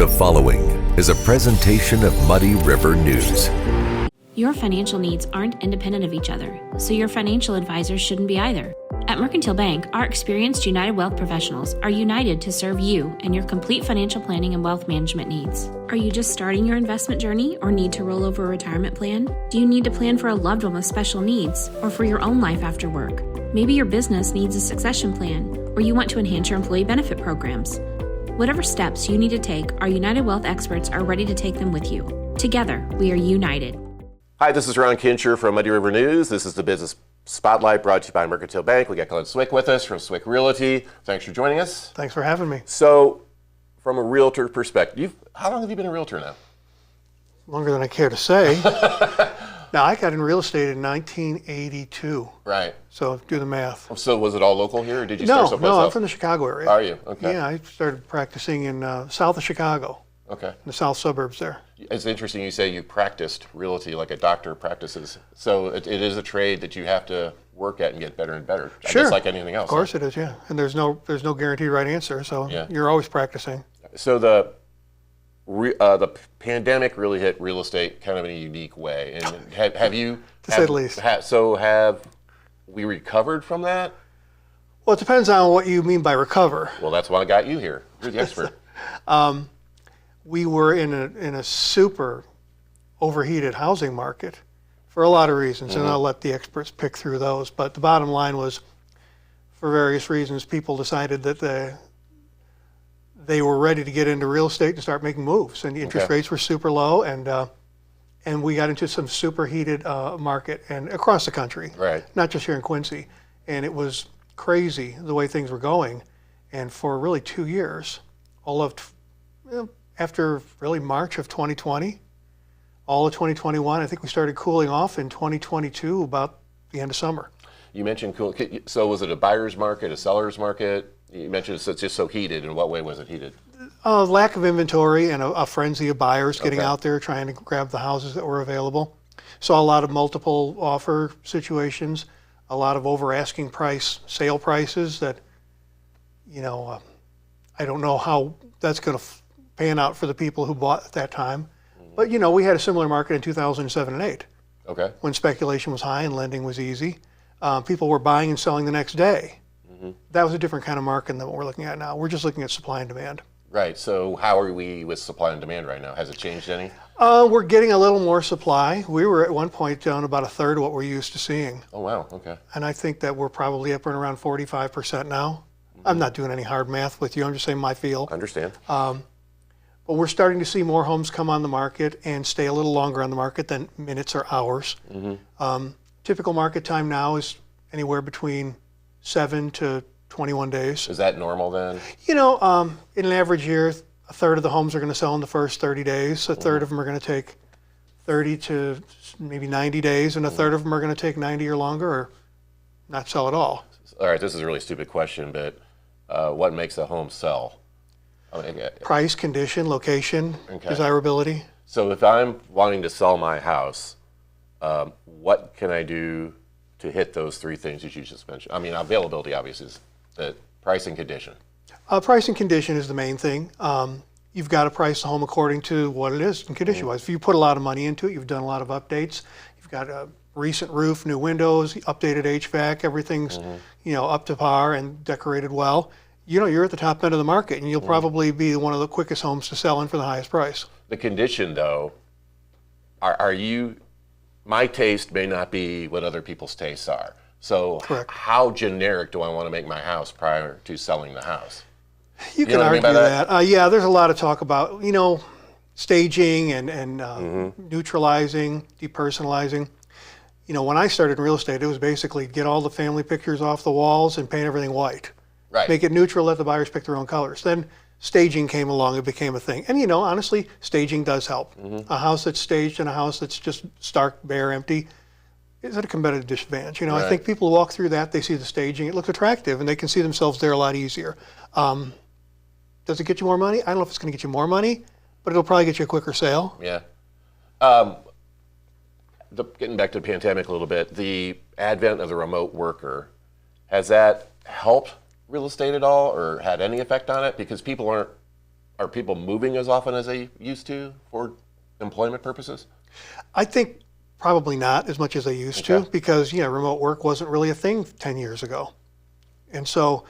The following is a presentation of Muddy River News. Your financial needs aren't independent of each other, so your financial advisors shouldn't be either. At Mercantile Bank, our experienced United Wealth professionals are united to serve you and your complete financial planning and wealth management needs. Are you just starting your investment journey or need to roll over a retirement plan? Do you need to plan for a loved one with special needs or for your own life after work? Maybe your business needs a succession plan or you want to enhance your employee benefit programs. Whatever steps you need to take, our United Wealth experts are ready to take them with you. Together, we are united. Hi, this is Ron Kinscherf from Muddy River News. This is the Business Spotlight brought to you by Mercantile Bank. We got Glenn Swick with us from Swick Realty. Thanks for joining us. Thanks for having me. So, from a realtor perspective, how long have you been a realtor now? Longer than I care to say. Now, I got in real estate in 1982. Right. So do the math. So was it all local here, or did you start someplace else? No, I'm from the Chicago area. Are you? Okay. Yeah, I started practicing in south of Chicago. Okay. In the south suburbs there. It's interesting you say you practiced realty like a doctor practices. So it is a trade that you have to work at and get better and better. Sure. Just like anything else. Of course it is, yeah. And there's no guaranteed right answer, so Yeah. you're always practicing. So the pandemic really hit real estate kind of in a unique way. And have you... To say the least. Have we recovered from that? Well, it depends on what you mean by recover. Well, that's why I got you here. You're the expert. We were in a super overheated housing market for a lot of reasons, and I'll let the experts pick through those. But the bottom line was, for various reasons, people decided that they were ready to get into real estate and start making moves, and the interest rates were super low, and we got into some superheated market and across the country, Right. not just here in Quincy, and it was crazy the way things were going, and for really 2 years, after really March of 2020, all of 2021, I think we started cooling off in 2022 about the end of summer. You mentioned cool. So was it a buyer's market, a seller's market? You mentioned it's just so heated. In what way was it heated? Lack of inventory and a frenzy of buyers getting Okay. out there trying to grab the houses that were available. Saw a lot of multiple offer situations, a lot of over asking price sale prices that, I don't know how that's going to pan out for the people who bought at that time. But, we had a similar market in 2007 and 8 Okay. when speculation was high and lending was easy. People were buying and selling the next day. That was a different kind of market than what we're looking at now. We're just looking at supply and demand. Right. So how are we with supply and demand right now? Has it changed any? We're getting a little more supply. We were at one point down about a third of what we're used to seeing. Oh, wow. Okay. And I think that we're probably up and around 45% now. I'm not doing any hard math with you. I'm just saying my feel. Understand. But we're starting to see more homes come on the market and stay a little longer on the market than minutes or hours. Typical market time now is anywhere between 7 to 21 days. Is that normal then? In an average year, a third of the homes are going to sell in the first 30 days. A third of them are going to take 30 to maybe 90 days, and a third of them are going to take 90 or longer or not sell at all. All right. This is a really stupid question, but what makes a home sell? Price, condition, location, Okay. desirability. So if I'm wanting to sell my house, what can I do to hit those three things that you just mentioned? I mean, availability obviously is the price and condition. Price and condition is the main thing. You've got to price the home according to what it is and condition-wise. If you put a lot of money into it, you've done a lot of updates. You've got a recent roof, new windows, updated HVAC, everything's up to par and decorated well. You're at the top end of the market, and you'll probably be one of the quickest homes to sell in for the highest price. The condition, though, are you? My taste may not be what other people's tastes are. So Correct. How generic do I want to make my house prior to selling the house? You can know what I argue mean by that? that. Yeah, there's a lot of talk about, staging and neutralizing, depersonalizing. When I started in real estate, it was basically get all the family pictures off the walls and paint everything white. Right. Make it neutral, let the buyers pick their own colors. Then staging came along, it became a thing. And honestly, staging does help. A house that's staged and a house that's just stark, bare, empty is at a competitive disadvantage. I Right. think people who walk through that, they see the staging, it looks attractive, and they can see themselves there a lot easier. Does it get you more money? I don't know if it's going to get you more money, but it'll probably get you a quicker sale. Yeah. Getting back to the pandemic a little bit, the advent of the remote worker, has that helped real estate at all or had any effect on it? Because people aren't are people moving as often as they used to for employment purposes? I think probably not as much as they used to, because remote work wasn't really a thing 10 years ago. And so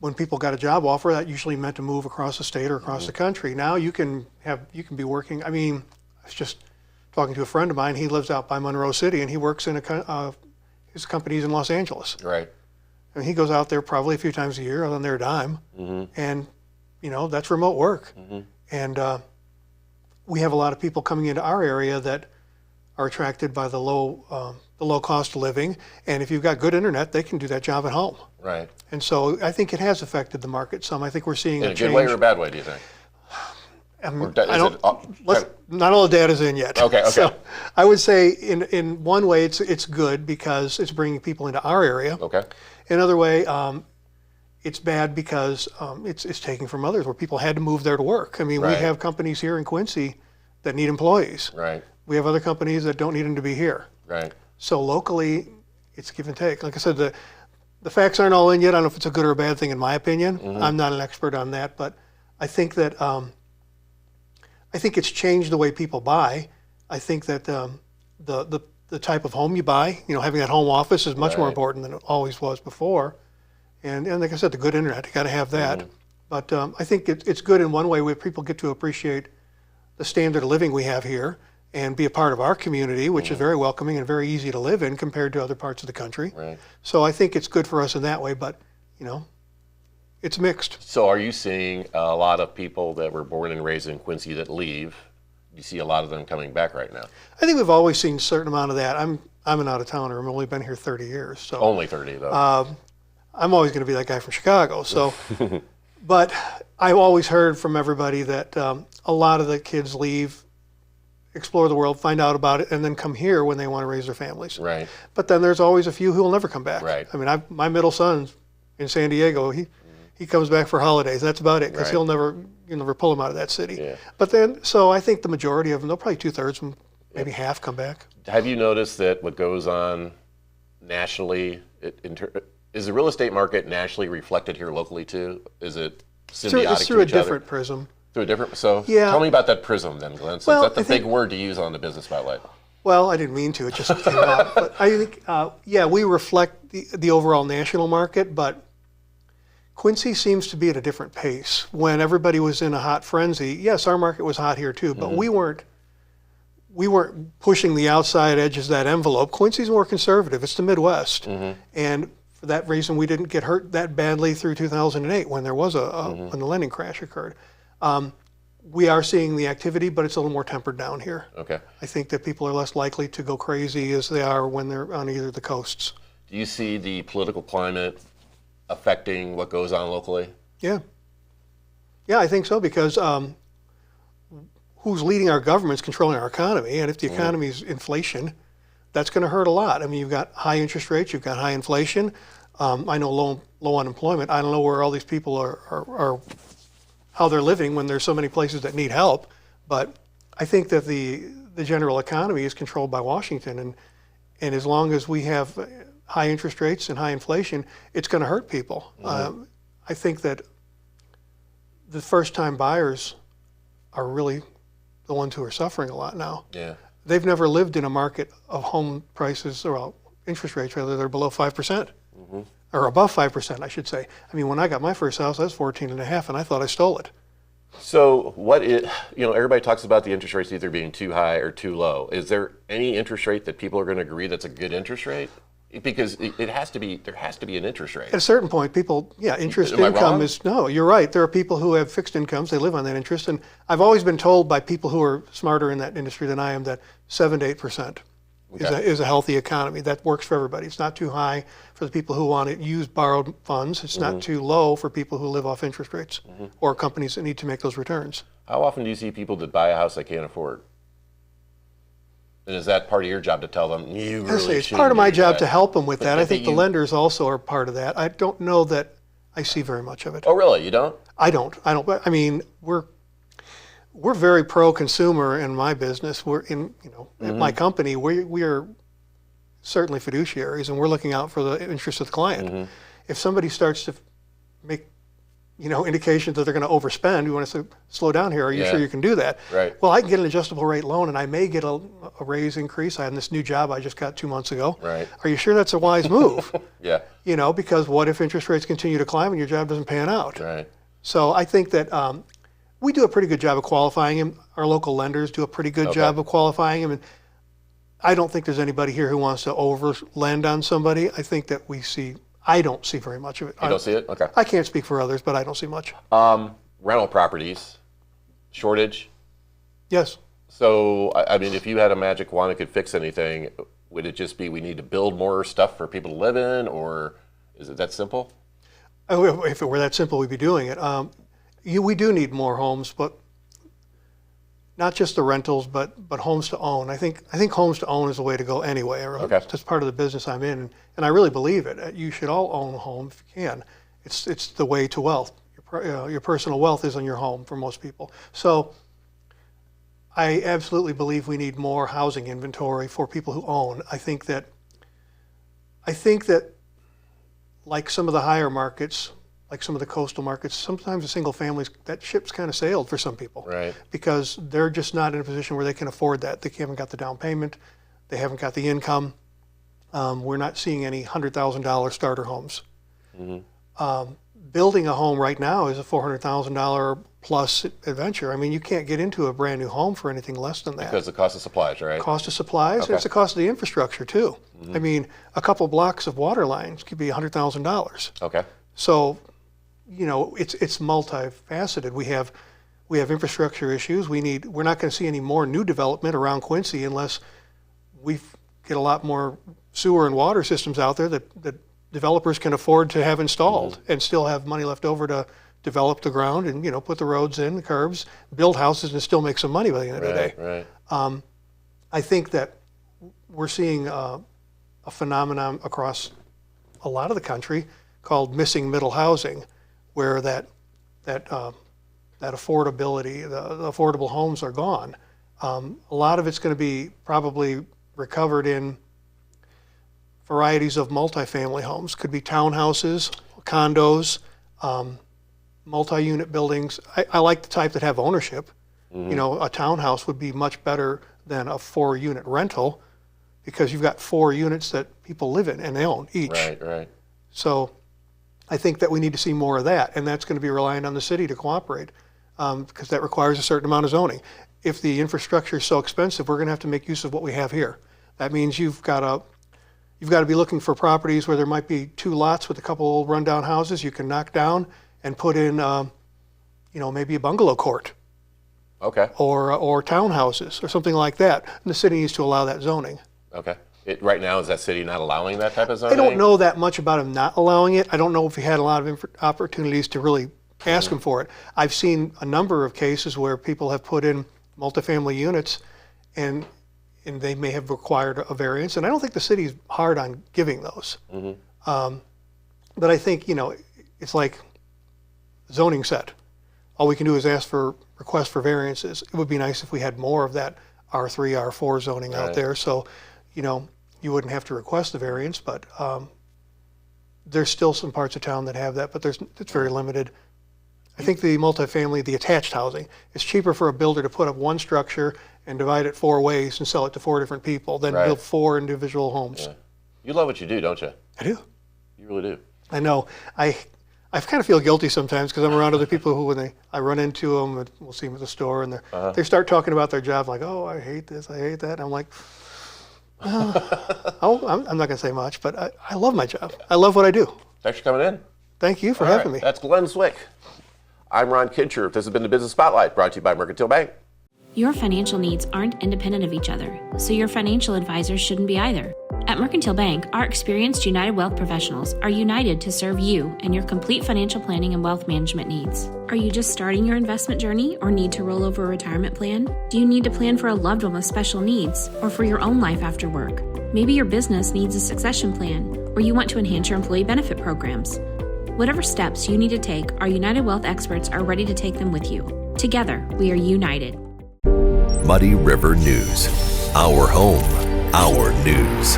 when people got a job offer, that usually meant to move across the state or across the country. Now you can be working. I mean, I was just talking to a friend of mine. He lives out by Monroe City, and he works in his company's in Los Angeles. Right. And he goes out there probably a few times a year on their dime, and that's remote work. And we have a lot of people coming into our area that are attracted by the low cost of living, and if you've got good internet, they can do that job at home. Right. And so I think it has affected the market some. I think we're seeing In a a change. good way or a bad way, do you think? Not all the data's in yet. Okay. So I would say in one way it's good because it's bringing people into our area. Okay. Another way, it's bad because it's taking from others where people had to move there to work. I mean, we have companies here in Quincy that need employees. Right. We have other companies that don't need them to be here. Right. So locally, it's give and take. Like I said, the facts aren't all in yet. I don't know if it's a good or a bad thing in my opinion. I'm not an expert on that, but I think that I think it's changed the way people buy. I think that the type of home you buy, having that home office is much more important than it always was before. And like I said, the good internet, you got to have that. But I think it's good in one way where people get to appreciate the standard of living we have here and be a part of our community, which is very welcoming and very easy to live in compared to other parts of the country. Right. So I think it's good for us in that way, but it's mixed. So are you seeing a lot of people that were born and raised in Quincy that leave? You see a lot of them coming back right now? I think we've always seen a certain amount of that. I'm an out-of-towner. I've only been here 30 years. So only 30, though. I'm always going to be that guy from Chicago. So, but I've always heard from everybody that a lot of the kids leave, explore the world, find out about it, and then come here when they want to raise their families. Right. But then there's always a few who will never come back. Right. I mean, my middle son's in San Diego. He comes back for holidays. That's about it, because you'll never pull him out of that city. Yeah. But then, so I think the majority of them, they'll probably 2/3, maybe half come back. Have you noticed that what goes on nationally, is the real estate market nationally reflected here locally too? Is it symbiotic It's through to a each other? different prism. Through a different, so Yeah. tell me about that prism then, Glenn. So Well, is that the big word to use on the business spotlight? Well, I didn't mean to. It just came out. But I think, we reflect the overall national market, but Quincy seems to be at a different pace. When everybody was in a hot frenzy, yes, our market was hot here too, but we weren't pushing the outside edges of that envelope. Quincy's more conservative. It's the Midwest. And for that reason, we didn't get hurt that badly through 2008 when there was when the lending crash occurred. We are seeing the activity, but it's a little more tempered down here. Okay. I think that people are less likely to go crazy as they are when they're on either of the coasts. Do you see the political climate affecting what goes on locally? Yeah. Yeah, I think so, because who's leading our government is controlling our economy, and if the economy is inflation, that's going to hurt a lot. I mean, you've got high interest rates, you've got high inflation. I know low unemployment. I don't know where all these people are how they're living when there's so many places that need help, but I think that the general economy is controlled by Washington, and as long as we have high interest rates and high inflation, it's going to hurt people. I think that the first-time buyers are really the ones who are suffering a lot now. Yeah. They've never lived in a market of home prices, or interest rates rather, they're below 5%. Or above 5%, I should say. I mean, when I got my first house, I was 14.5, and I thought I stole it. So everybody talks about the interest rates either being too high or too low. Is there any interest rate that people are going to agree that's a good interest rate? Because there has to be an interest rate. At a certain point, interest income is, no, you're right. There are people who have fixed incomes, they live on that interest, and I've always been told by people who are smarter in that industry than I am that 7 to 8% is a healthy economy. That works for everybody. It's not too high for the people who want to use borrowed funds. It's not too low for people who live off interest rates or companies that need to make those returns. How often do you see people that buy a house they can't afford? And is that part of your job to tell them, it's part of my job to help them with that. I think the lenders also are part of that. I don't know that I see very much of it. Oh, really? You don't? I don't. I mean, we're very pro-consumer in my business. We're at my company, we are certainly fiduciaries, and we're looking out for the interest of the client. If somebody starts to make indications that they're going to overspend. We want to say, slow down here. Are you Yeah. sure you can do that? Right. Well, I can get an adjustable rate loan, and I may get a raise increase. I had this new job I just got 2 months ago. Right. Are you sure that's a wise move? Yeah. Because what if interest rates continue to climb and your job doesn't pan out? Right. So I think that we do a pretty good job of qualifying him. Our local lenders do a pretty good job of qualifying him. And I don't think there's anybody here who wants to over-lend on somebody. I think that I don't see very much of it. You don't see it? Okay. I can't speak for others, but I don't see much. Rental properties, shortage. Yes. So, I mean, if you had a magic wand that could fix anything, would it just be we need to build more stuff for people to live in, or is it that simple? Oh, if it were that simple, we'd be doing it. We do need more homes, but not just the rentals, but homes to own. I think homes to own is the way to go anyway. Okay. That's part of the business I'm in, and I really believe it. You should all own a home if you can. It's the way to wealth. Your personal wealth is in your home for most people. So I absolutely believe we need more housing inventory for people who own. I think that like some of the higher markets, like some of the coastal markets, sometimes the single families, that ship's kind of sailed for some people. Right. Because they're just not in a position where they can afford that. They haven't got the down payment. They haven't got the income. We're not seeing any $100,000 starter homes. Mm-hmm. Building a home right now is a $400,000 plus adventure. I mean, you can't get into a brand new home for anything less than that. Because the cost of supplies, right? Cost of supplies, Okay. and it's the cost of the infrastructure too. Mm-hmm. I mean, a couple blocks of water lines could be $100,000. Okay. So, it's multifaceted. We have infrastructure issues. We're not going to see any more new development around Quincy unless we get a lot more sewer and water systems out there that developers can afford to have installed and still have money left over to develop the ground and put the roads in, the curbs, build houses, and still make some money by the end of the day. Right. I think that we're seeing a phenomenon across a lot of the country called missing middle housing, where that affordability, the affordable homes are gone. A lot of it's going to be probably recovered in varieties of multifamily homes. Could be townhouses, condos, multi-unit buildings. I like the type that have ownership. Mm-hmm. A townhouse would be much better than a 4-unit rental because you've got 4 units that people live in and they own each. Right. So I think that we need to see more of that, and that's going to be reliant on the city to cooperate because that requires a certain amount of zoning. If the infrastructure is so expensive, we're going to have to make use of what we have here. That means you've got to be looking for properties where there might be 2 lots with a couple old rundown houses you can knock down and put in, maybe a bungalow court. Okay. Or townhouses or something like that. And the city needs to allow that zoning. Okay. Right now, is that city not allowing that type of zoning? I don't know that much about them not allowing it. I don't know if we had a lot of opportunities to really ask them for it. I've seen a number of cases where people have put in multifamily units and they may have required a variance. And I don't think the city's hard on giving those. Mm-hmm. But I think, it's like zoning set. All we can do is ask for requests for variances. It would be nice if we had more of that R3, R4 zoning out there. So, you wouldn't have to request the variance, but there's still some parts of town that have that, but it's very limited. I think the multifamily, the attached housing, it's cheaper for a builder to put up one structure and divide it 4 ways and sell it to 4 different people than build 4 individual homes. Yeah. You love what you do, don't you? I do. You really do. I know. I kind of feel guilty sometimes because I'm around other people who, when I run into them, and we'll see them at the store, and they start talking about their job, like, oh, I hate this, I hate that. And I'm like, I'm not going to say much, but I love my job. I love what I do. Thanks for coming in. Thank you for having me. That's Glenn Swick. I'm Ron Kinscherf. This has been the Business Spotlight, brought to you by Mercantile Bank. Your financial needs aren't independent of each other, so your financial advisors shouldn't be either. At Mercantile Bank, our experienced United Wealth professionals are united to serve you and your complete financial planning and wealth management needs. Are you just starting your investment journey or need to roll over a retirement plan? Do you need to plan for a loved one with special needs or for your own life after work? Maybe your business needs a succession plan or you want to enhance your employee benefit programs. Whatever steps you need to take, our United Wealth experts are ready to take them with you. Together, we are united. Muddy River News. Our home, our news.